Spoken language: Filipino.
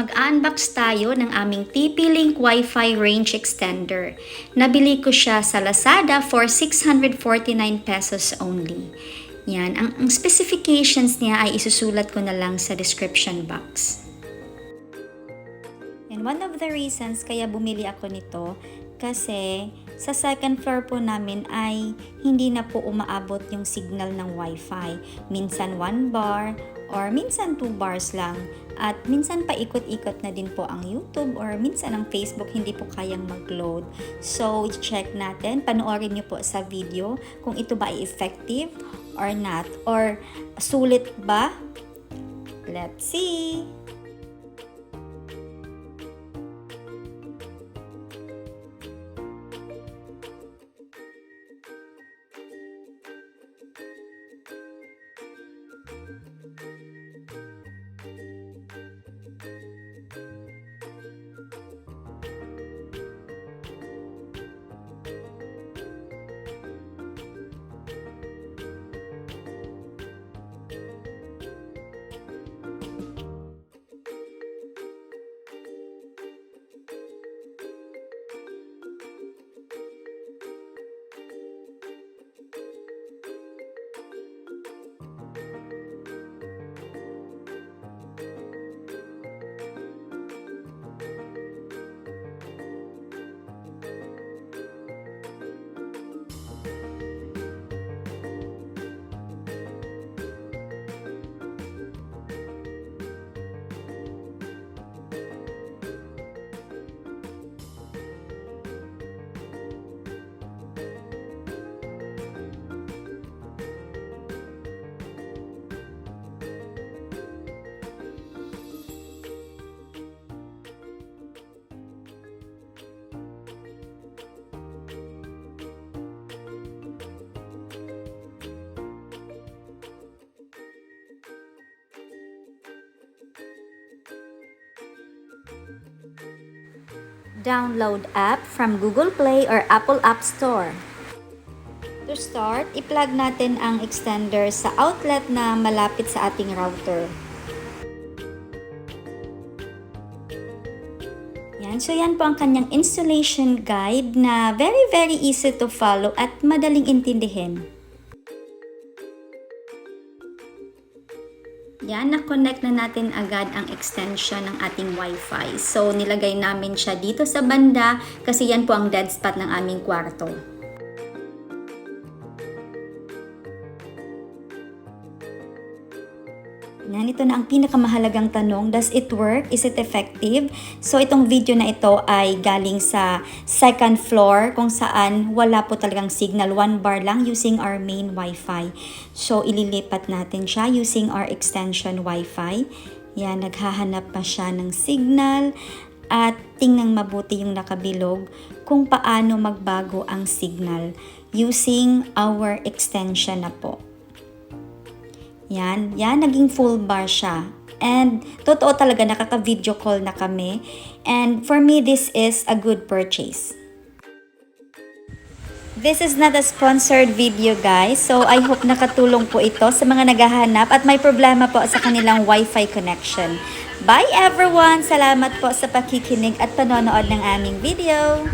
mag-unbox tayo ng aming TP-Link Wi-Fi Range Extender. Nabili ko siya sa Lazada for 649 pesos only. Yan, ang specifications niya ay isusulat ko na lang sa description box. And one of the reasons kaya bumili ako nito kasi sa second floor po namin ay hindi na po umaabot yung signal ng Wi-Fi. Minsan 1 bar or minsan 2 bars lang. At minsan paikot-ikot na din po ang YouTube or minsan ang Facebook hindi po kayang mag-load. So, check natin, panoorin nyo po sa video kung ito ba ay effective or not. Or sulit ba? Let's see! Download app from Google Play or Apple App Store. To start, i-plug natin ang extender sa outlet na malapit sa ating router. Yan, so yan po ang kanyang installation guide na very easy to follow at madaling intindihin. Yan, na-connect na natin agad ang extension ng ating Wi-Fi. So, nilagay namin siya dito sa banda kasi yan po ang dead spot ng aming kwarto. Yan, ito na ang pinakamahalagang tanong. Does it work? Is it effective? So, itong video na ito ay galing sa second floor kung saan wala po talagang signal. 1 bar lang using our main Wi-Fi. So, ililipat natin siya using our extension Wi-Fi. Yan, naghahanap pa siya ng signal at tingnan mabuti yung nakabilog kung paano magbago ang signal using our extension na po. Yan, naging full bar siya. And totoo talaga, nakaka-video call na kami. And for me, this is a good purchase. This is not a sponsored video, guys. So, I hope nakatulong po ito sa mga naghahanap at may problema po sa kanilang Wi-Fi connection. Bye everyone! Salamat po sa pakikinig at panonood ng aming video.